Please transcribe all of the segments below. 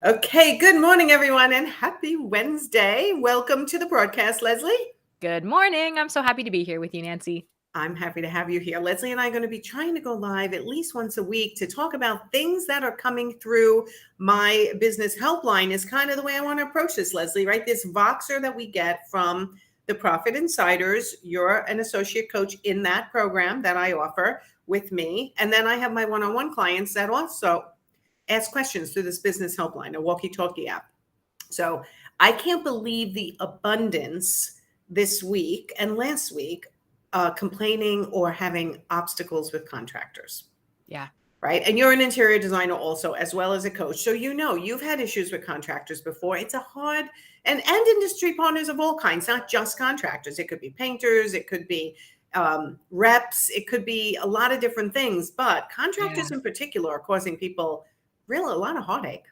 Okay, good morning, everyone, and happy Wednesday. Welcome to the broadcast, Lesley. Good morning. I'm so happy to be here with you, Nancy. I'm happy to have you here. Lesley and I are going to be trying to go live at least once a week to talk about things that are coming through my business helpline is kind of the way I want to approach this, Lesley, right? This Voxer that we get from the Profit Insiders. You're an associate coach in that program that I offer with me. And then I have my one-on-one clients that also ask questions through this business helpline, a walkie-talkie app. So I can't believe the abundance this week and last week complaining or having obstacles with contractors. Yeah. Right. And you're an interior designer also, as well as a coach. So, you've had issues with contractors before. It's a hard and industry partners of all kinds, not just contractors. It could be painters, it could be reps, it could be a lot of different things. But contractors in particular are causing people really a lot of heartache.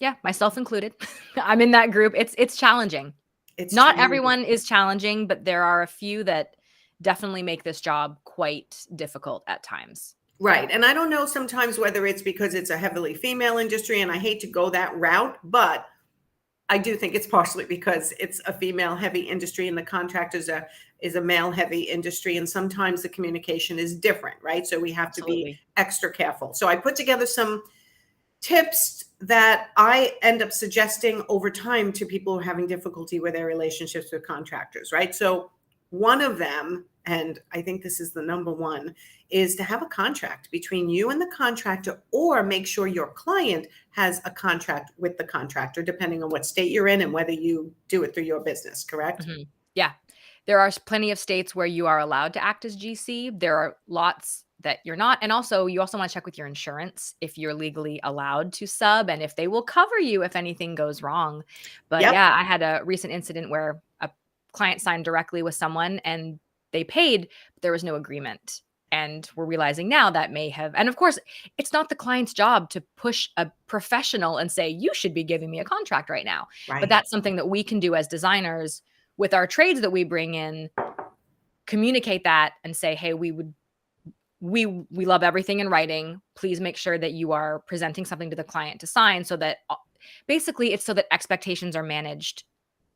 Yeah, myself included. I'm in that group. It's challenging. It's Not challenging. everyone is challenging, but there are a few that definitely make this job quite difficult at times. Right. And I don't know sometimes whether it's because it's a heavily female industry, and I hate to go that route, but I do think it's partially because it's a female heavy industry and the contractors is a male heavy industry. And sometimes the communication is different, right? So we have to be extra careful. So I put together some tips that I end up suggesting over time to people who are having difficulty with their relationships with contractors, right? So one of them, and I think this is the number one, is to have a contract between you and the contractor, or make sure your client has a contract with the contractor, depending on what state you're in and whether you do it through your business, correct? Mm-hmm. Yeah. There are plenty of states where you are allowed to act as GC. There are lots that you're not. And also, you also want to check with your insurance if you're legally allowed to sub and if they will cover you if anything goes wrong. But yeah, I had a recent incident where a client signed directly with someone and they paid, but there was no agreement. And we're realizing now that may have, and of course, it's not the client's job to push a professional and say, you should be giving me a contract right now. Right. But that's something that we can do as designers with our trades that we bring in, communicate that and say, hey, we love everything in writing. Please make sure that you are presenting something to the client to sign, so that basically it's so that expectations are managed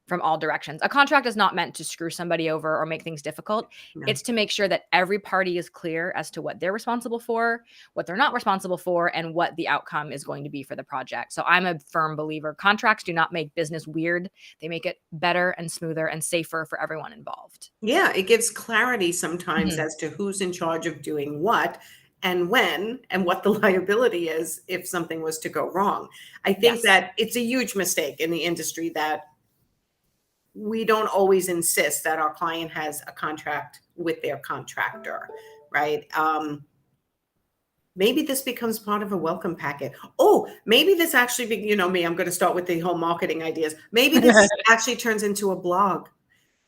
from all directions. A contract is not meant to screw somebody over or make things difficult. No. It's to make sure that every party is clear as to what they're responsible for, what they're not responsible for, and what the outcome is going to be for the project. So I'm a firm believer. Contracts do not make business weird. They make it better and smoother and safer for everyone involved. Yeah, it gives clarity sometimes as to who's in charge of doing what and when, and what the liability is if something was to go wrong. I think that it's a huge mistake in the industry that we don't always insist that our client has a contract with their contractor, right? Maybe this becomes part of a welcome packet. Oh, maybe this actually, me, I'm going to start with the whole marketing ideas. Maybe this actually turns into a blog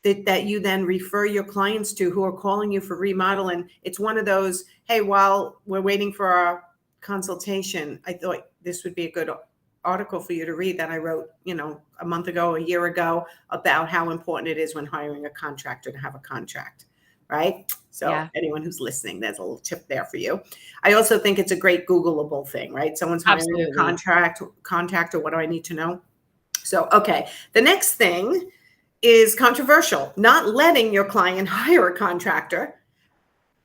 that you then refer your clients to who are calling you for remodel. And it's one of those, hey, while we're waiting for our consultation, I thought this would be a good article for you to read that I wrote, a month ago, a year ago, about how important it is when hiring a contractor to have a contract, right? So anyone who's listening, there's a little tip there for you. I also think it's a great Googleable thing, right? Someone's hiring a contractor, what do I need to know? So, okay. The next thing is controversial, not letting your client hire a contractor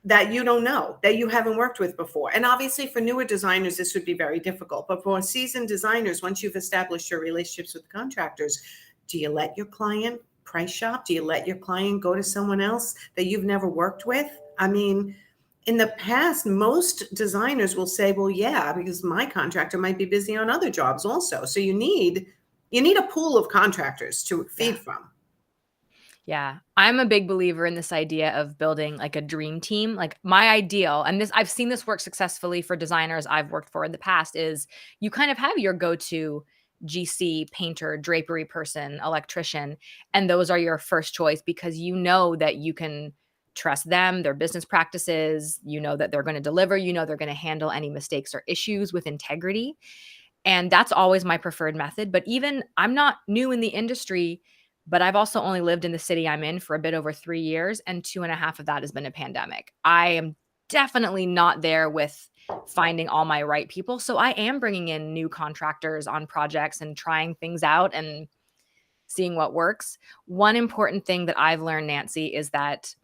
that you don't know, that you haven't worked with before. And obviously for newer designers, this would be very difficult. But for seasoned designers, once you've established your relationships with contractors, do you let your client price shop? Do you let your client go to someone else that you've never worked with? I mean, in the past, most designers will say, well, yeah, because my contractor might be busy on other jobs also. So you need a pool of contractors to feed from. Yeah, I'm a big believer in this idea of building like a dream team. Like my ideal, and this I've seen this work successfully for designers I've worked for in the past, is you kind of have your go-to GC, painter, drapery person, electrician, and those are your first choice because you know that you can trust them, their business practices, you know that they're going to deliver, you know they're going to handle any mistakes or issues with integrity. And that's always my preferred method. But even I'm not new in the industry, but I've also only lived in the city I'm in for a bit over 3 years, and 2.5 of that has been a pandemic. I am definitely not there with finding all my right people. So I am bringing in new contractors on projects and trying things out and seeing what works. One important thing that I've learned, Nancy, is that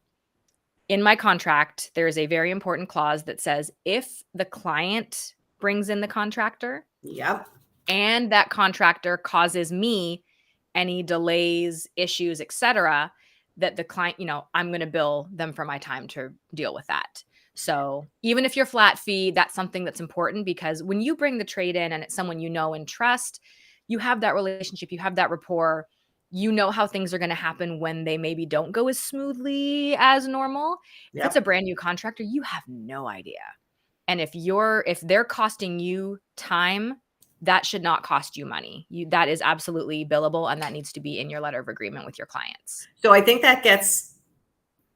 in my contract, there is a very important clause that says if the client brings in the contractor Yep. and that contractor causes me any delays, issues, etc., that the client, I'm going to bill them for my time to deal with that. So even if you're flat fee, that's something that's important, because when you bring the trade in and it's someone you know and trust, you have that relationship, you have that rapport, you know how things are going to happen when they maybe don't go as smoothly as normal. If it's a Yep. brand new contractor, you have no idea. And if they're costing you time, that should not cost you money. That is absolutely billable, and that needs to be in your letter of agreement with your clients. So I think that gets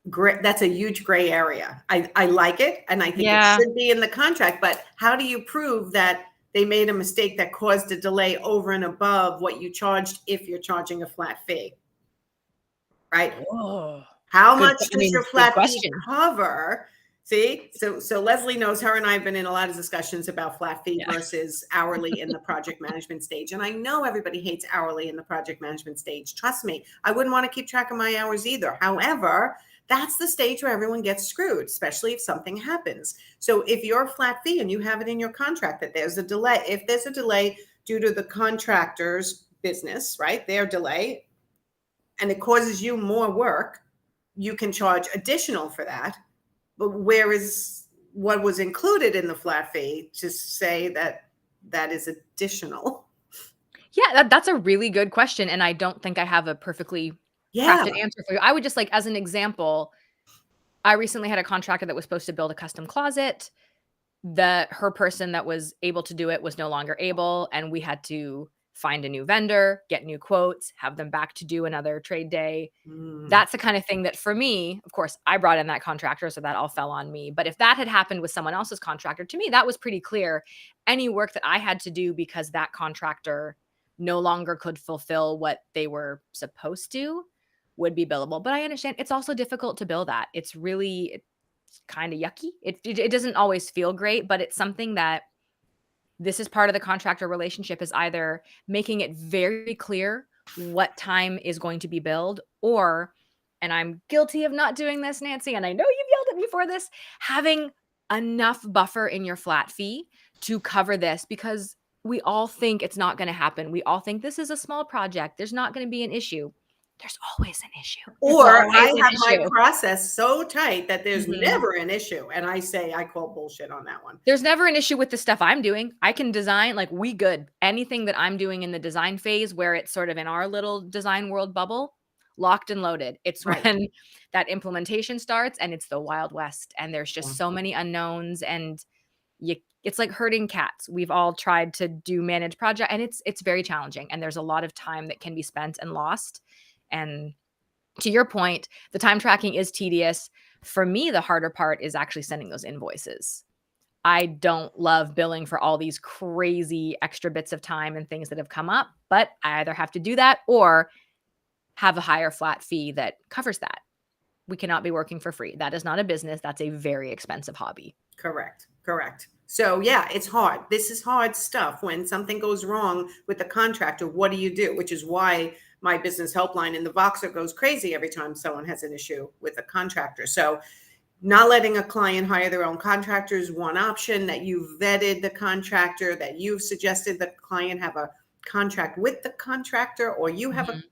great. That's a huge gray area. I like it, and I think it Yeah. should be in the contract, but how do you prove that they made a mistake that caused a delay over and above what you charged if you're charging a flat fee? Right? Oh, How good. much I does mean, your good flat fee question. cover? See, so Lesley knows, her and I have been in a lot of discussions about flat fee Yeah. versus hourly in the project management stage. And I know everybody hates hourly in the project management stage. Trust me, I wouldn't want to keep track of my hours either. However, that's the stage where everyone gets screwed, especially if something happens. So if you're a flat fee and you have it in your contract that there's a delay, if there's a delay due to the contractor's business, right, their delay, and it causes you more work, you can charge additional for that. But where is what was included in the flat fee to say that that is additional? Yeah, that's a really good question, and I don't think I have a perfectly Yeah. crafted answer for you. I would just, like, as an example, I recently had a contractor that was supposed to build a custom closet. Her person that was able to do it was no longer able, and we had to find a new vendor, get new quotes, have them back to do another trade day. Mm, That's the kind of thing that, for me, of course, I brought in that contractor, so that all fell on me. But if that had happened with someone else's contractor, to me, that was pretty clear. Any work that I had to do because that contractor no longer could fulfill what they were supposed to would be billable. But I understand it's also difficult to bill that. It's kind of yucky. It doesn't always feel great, but it's something that this is part of the contractor relationship, is either making it very clear what time is going to be billed, or, and I'm guilty of not doing this, Nancy, and I know you've yelled at me for this, having enough buffer in your flat fee to cover this, because we all think it's not going to happen. We all think this is a small project, there's not going to be an issue. There's always an issue. There's or I always an have my issue. process so tight that there's Mhm. never an issue, and I say I call bullshit on that one. There's never an issue with the stuff I'm doing. I can design, like, we good. Anything that I'm doing in the design phase where it's sort of in our little design world bubble, locked and loaded. It's Right. when that implementation starts and it's the Wild West, and there's Yeah. just so many unknowns, and it's like herding cats. We've all tried to do manage project, and it's very challenging, and there's a lot of time that can be spent and lost. And to your point, the time tracking is tedious. For me, the harder part is actually sending those invoices. I don't love billing for all these crazy extra bits of time and things that have come up, but I either have to do that or have a higher flat fee that covers that. We cannot be working for free. That is not a business. That's a very expensive hobby. Correct. Correct. So yeah, it's hard. This is hard stuff. When something goes wrong with the contractor, what do you do? Which is why my business helpline in the Voxer goes crazy every time someone has an issue with a contractor. So not letting a client hire their own contractor is one option. That you've vetted the contractor, that you've suggested the client have a contract with the contractor, or you have a Mhm.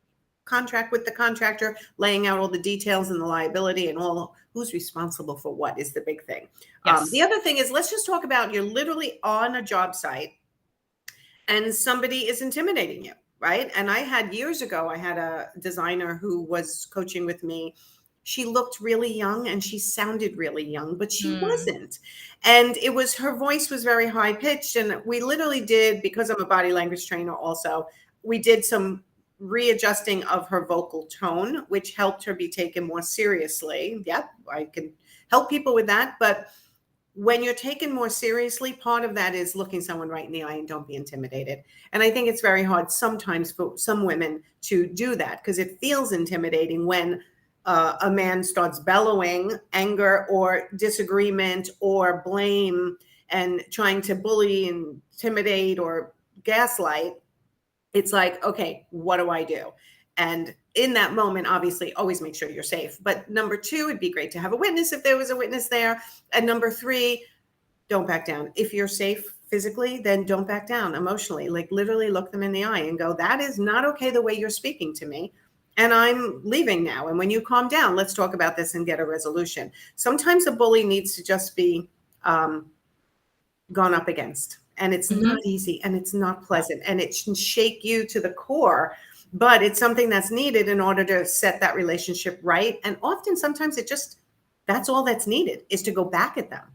contract with the contractor, laying out all the details and the liability and all who's responsible for what is the big thing. The Yes. other thing is, let's just talk about, you're literally on a job site and somebody is intimidating you, right? And I had years ago, I had a designer who was coaching with me. She looked really young and she sounded really young, but she Mm. wasn't. And it was, her voice was very high pitched. And we literally did, because I'm a body language trainer also, we did some readjusting of her vocal tone, which helped her be taken more seriously. Yep, I can help people with that. But when you're taken more seriously, part of that is looking someone right in the eye and don't be intimidated. And I think it's very hard sometimes for some women to do that, because it feels intimidating when a man starts bellowing anger or disagreement or blame. and trying to bully and intimidate or gaslight, it's like, okay, what do I do? And in that moment, obviously, always make sure you're safe. But number two, it'd be great to have a witness if there was a witness there. And number three, don't back down. If you're safe physically, then don't back down emotionally. Like literally look them in the eye and go, that is not okay the way you're speaking to me. And I'm leaving now. And when you calm down, let's talk about this and get a resolution. Sometimes a bully needs to just be gone up against. And it's not easy and it's not pleasant and it can shake you to the core, but it's something that's needed in order to set that relationship right. And often, sometimes that's all that's needed is to go back at them.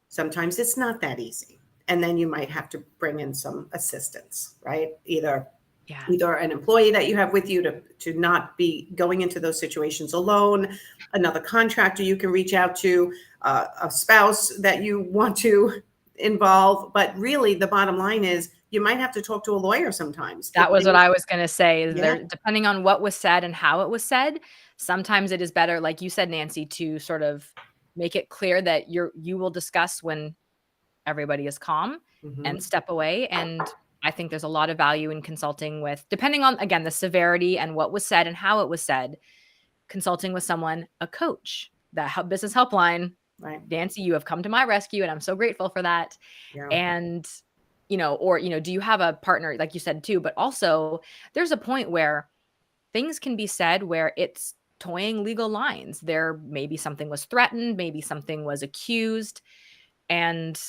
Sometimes it's not that easy. And then you might have to bring in some assistance, right? Either an employee that you have with you to not be going into those situations alone, another contractor you can reach out to, a spouse that you want to involve. But really, the bottom line is you might have to talk to a lawyer sometimes. That was what I was going to say. Is there, depending on what was said and how it was said, sometimes it is better, like you said, Nancy, to sort of make it clear that you will discuss when everybody is calm and step away. And I think there's a lot of value in consulting with, depending on, again, the severity and what was said and how it was said, consulting with someone, a coach, the business helpline. Right. Nancy, you have come to my rescue and I'm so grateful for that. Yeah. And, do you have a partner, like you said too, but also there's a point where things can be said where it's toying legal lines. There maybe something was threatened, maybe something was accused. And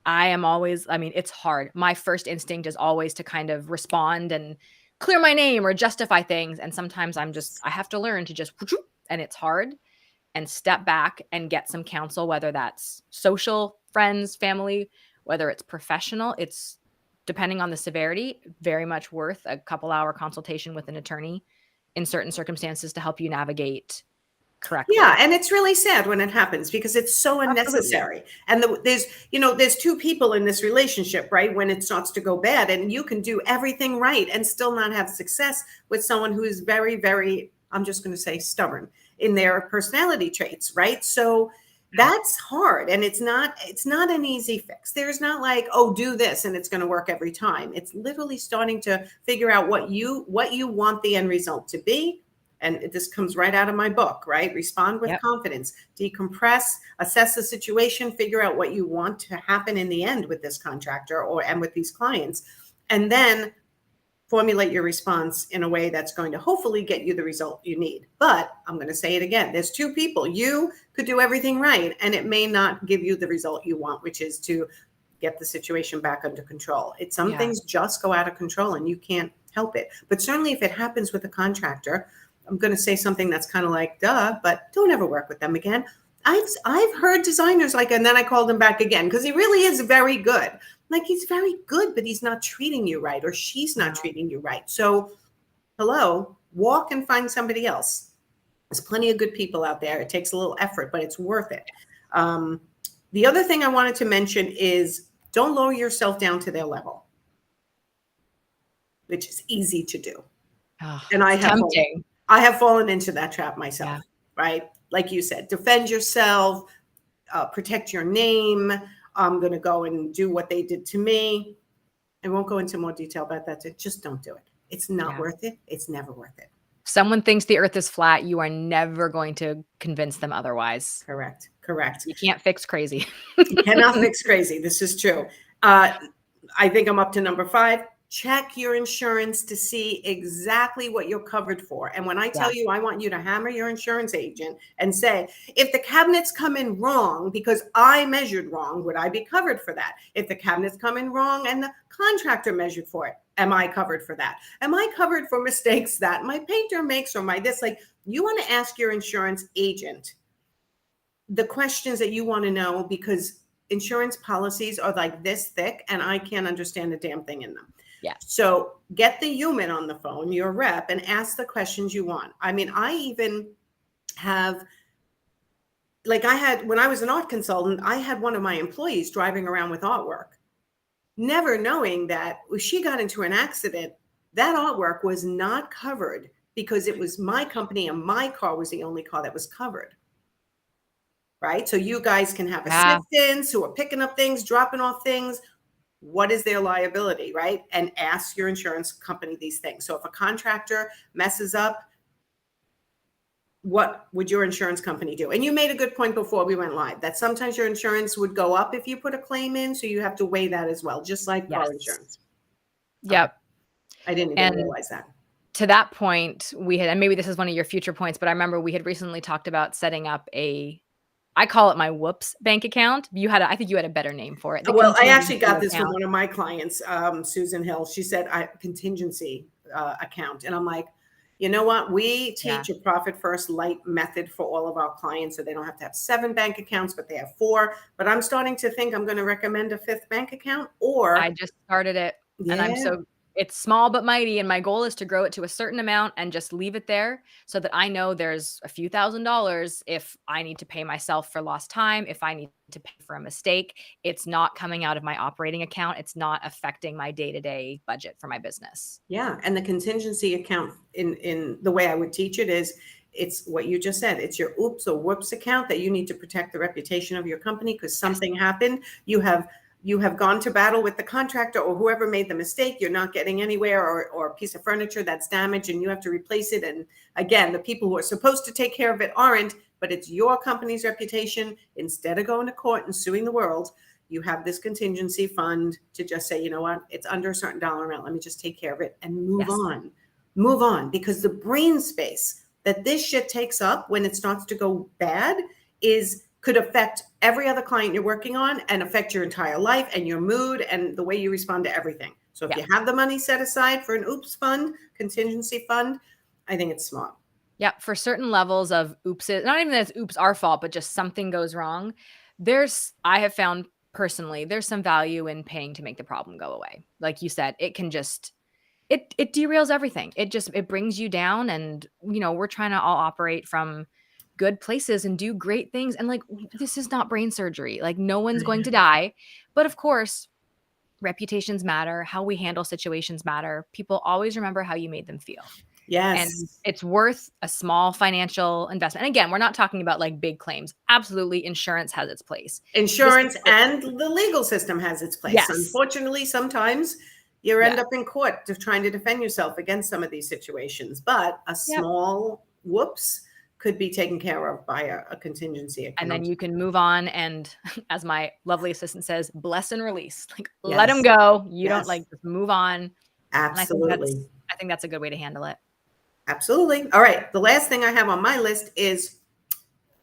it's hard. My first instinct is always to kind of respond and clear my name or justify things. And sometimes I have to learn to just, and it's hard, and step back and get some counsel, whether that's social, friends, family, whether it's professional. It's, depending on the severity, very much worth a couple-hour consultation with an attorney in certain circumstances to help you navigate correctly. Yeah, and it's really sad when it happens because it's so unnecessary. Absolutely. And there's two people in this relationship, right? When it starts to go bad, and you can do everything right and still not have success with someone who is very, very, I'm just going to say, stubborn in their personality traits, right? So that's hard, and it's not an easy fix. There's not like, oh, do this and it's going to work every time. It's literally starting to figure out what you want the end result to be. And this comes right out of my book, right? Respond with confidence, decompress, assess the situation, figure out what you want to happen in the end with this contractor and with these clients, and then formulate your response in a way that's going to hopefully get you the result you need. But I'm going to say it again. There's two people. You could do everything right, and it may not give you the result you want, which is to get the situation back under control. Some things just go out of control, and you can't help it. But certainly if it happens with a contractor, I'm going to say something that's kind of like, duh, but don't ever work with them again. I've heard designers and then I called him back again because he really is very good. Like, he's very good, but he's not treating you right, or she's not treating you right. So, hello, walk and find somebody else. There's plenty of good people out there. It takes a little effort, but it's worth it. The other thing I wanted to mention is don't lower yourself down to their level, which is easy to do. Oh, and I have fallen into that trap myself, right? Like you said, defend yourself, protect your name. I'm going to go and do what they did to me. I won't go into more detail about that. Just don't do it. It's not worth it. It's never worth it. If someone thinks the earth is flat, you are never going to convince them otherwise. Correct. You can't fix crazy. You cannot fix crazy. This is true. I think I'm up to number 5. Check your insurance to see exactly what you're covered for. And when I tell you, I want you to hammer your insurance agent and say, if the cabinets come in wrong because I measured wrong, would I be covered for that? If the cabinets come in wrong and the contractor measured for it, am I covered for that? Am I covered for mistakes that my painter makes or my this? Like, you want to ask your insurance agent the questions that you want to know, because insurance policies are like this thick and I can't understand a damn thing in them. Yeah. So get the human on the phone, your rep, and ask the questions you want. I mean, I even have, when I was an art consultant, I had one of my employees driving around with artwork, never knowing that if she got into an accident, that artwork was not covered because it was my company and my car was the only car that was covered. right? So you guys can have Yeah. assistants who are picking up things, dropping off things. What is their liability, right? And ask your insurance company these things. So if a contractor messes up, what would your insurance company do? And you made a good point before we went live that sometimes your insurance would go up if you put a claim in. So you have to weigh that as well, just like car Yes. insurance. Okay. Yep. I didn't even And realize that. to that point, we had, and maybe this is one of your future points, but I remember we had recently talked about setting up I call it my whoops bank account. I think you had a better name for it. The Well, I contingency actually got this from account. one of my clients, Susan Hill. She said, contingency account. And I'm like, you know what? We Yeah. teach a profit first light method for all of our clients. So they don't have to have 7 bank accounts, but they have 4. But I'm starting to think I'm going to recommend a 5th bank account I or, just started it, and yeah. it's small but mighty, and my goal is to grow it to a certain amount and just leave it there so that I know there's a few $1,000s if I need to pay myself for lost time, if I need to pay for a mistake. It's not coming out of my operating account. It's not affecting my day-to-day budget for my business. Yeah. And the contingency account in the way I would teach it is it's what you just said. It's your oops or whoops account that you need to protect the reputation of your company because Yes. something happened. You have gone to battle with the contractor or whoever made the mistake. You're not getting anywhere, or a piece of furniture that's damaged and you have to replace it. And again, the people who are supposed to take care of it aren't, but it's your company's reputation. Instead of going to court and suing the world, you have this contingency fund to just say, you know what, it's under a certain dollar amount. Let me just take care of it and move Yes. on. Move on, because the brain space that this shit takes up when it starts to go bad could affect every other client you're working on and affect your entire life and your mood and the way you respond to everything. So if you have the money set aside for an oops fund, contingency fund, I think it's smart. Yeah, for certain levels of oops, not even that it's oops our fault, but just something goes wrong. I have found personally, there's some value in paying to make the problem go away. Like you said, it can just it derails everything. It brings you down, and we're trying to all operate from good places and do great things, and like this is not brain surgery. Like no one's going to die, but of course, reputations matter, how we handle situations matter. People always remember how you made them feel. And Yes. it's worth a small financial investment. And again, we're not talking about like big claims. Absolutely, insurance has its place. Insurance and the legal system has its place. Yes. Unfortunately, sometimes you end Yeah. up in court trying to defend yourself against some of these situations. But a Yep. small whoops could be taken care of by a contingency And then account. you can move on and, as my lovely assistant says, bless and release. Like let them Yes. go. You don't Yes. like just move on. And Absolutely. I think that's a good way to handle it. Absolutely. All right. The last thing I have on my list is,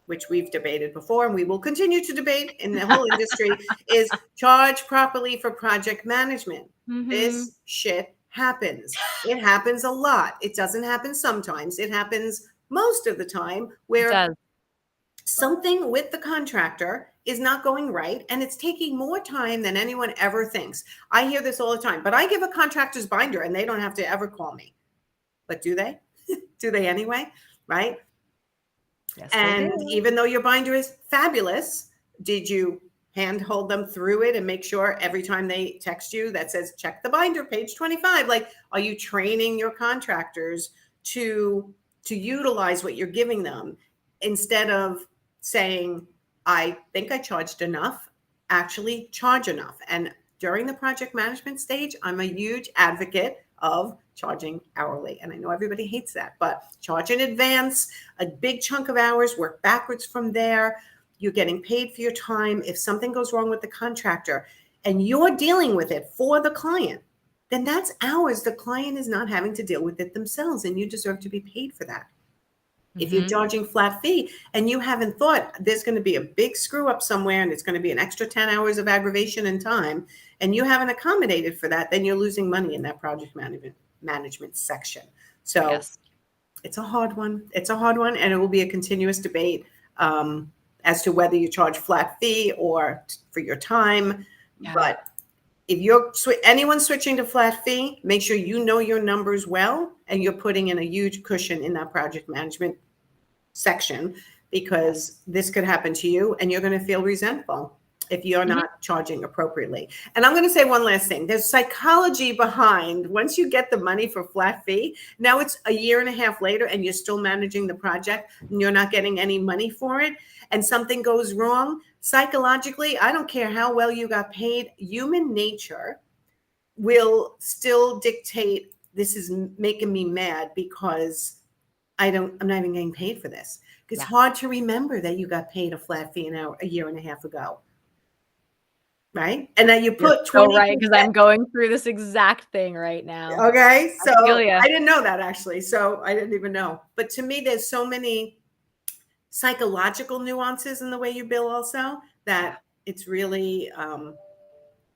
which we've debated before and we will continue to debate in the whole industry, is charge properly for project management. This shit happens. It happens a lot. It doesn't happen sometimes. It happens most of the time It where does. something with the contractor is not going right and it's taking more time than anyone ever thinks. I hear this all the time, but I give a contractor's binder and they don't have to ever call me. But do they? Do they anyway? Right? Yes, And even though your binder is fabulous, did you handhold them through it and make sure every time they text you that says check the binder, page 25? Like, are you training your contractors to utilize what you're giving them instead of saying, I think I charged enough? Actually charge enough. And during the project management stage, I'm a huge advocate of charging hourly. And I know everybody hates that, but charge in advance, a big chunk of hours, work backwards from there. You're getting paid for your time. If something goes wrong with the contractor and you're dealing with it for the client, then that's hours the client is not having to deal with it themselves, and you deserve to be paid for that. If you're charging flat fee and you haven't thought there's going to be a big screw up somewhere and it's going to be an extra 10 hours of aggravation and time, and you haven't accommodated for that, then you're losing money in that project management section. So yes. it's a hard one. It's a hard one. And it will be a continuous debate as to whether you charge flat fee or for your time. Yeah. But if you're anyone switching to flat fee, make sure you know your numbers well and you're putting in a huge cushion in that project management section, because this could happen to you and you're going to feel resentful if you're not charging appropriately. And I'm going to say one last thing. There's psychology behind once you get the money for flat fee. Now it's a year and a half later and you're still managing the project and you're not getting any money for it and something goes wrong. Psychologically, I don't care how well you got paid. Human nature will still dictate, this is making me mad because I'm not even getting paid for this. It's hard to remember that you got paid a flat fee a year and a half ago. Right? And that you put 20%. So right, because I'm going through this exact thing right now. Okay. So I didn't know that actually. So I didn't even know. But to me, there's so many psychological nuances in the way you bill also that it's really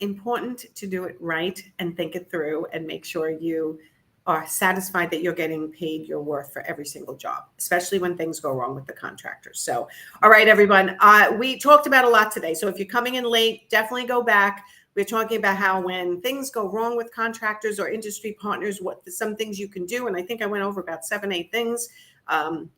important to do it right and think it through and make sure you are satisfied that you're getting paid your worth for every single job, especially when things go wrong with the contractors. So, all right, everyone, we talked about a lot today. So if you're coming in late, definitely go back. We're talking about how when things go wrong with contractors or industry partners, what some things you can do. And I think I went over about 7-8 things.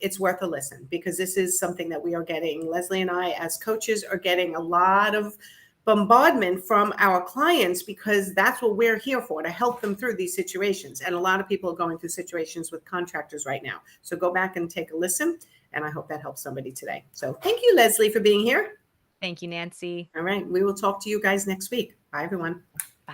It's worth a listen because this is something that we are getting. Lesley and I, as coaches, are getting a lot of bombardment from our clients because that's what we're here for, to help them through these situations. And a lot of people are going through situations with contractors right now. So go back and take a listen. And I hope that helps somebody today. So thank you, Lesley, for being here. Thank you, Nancy. All right. We will talk to you guys next week. Bye, everyone.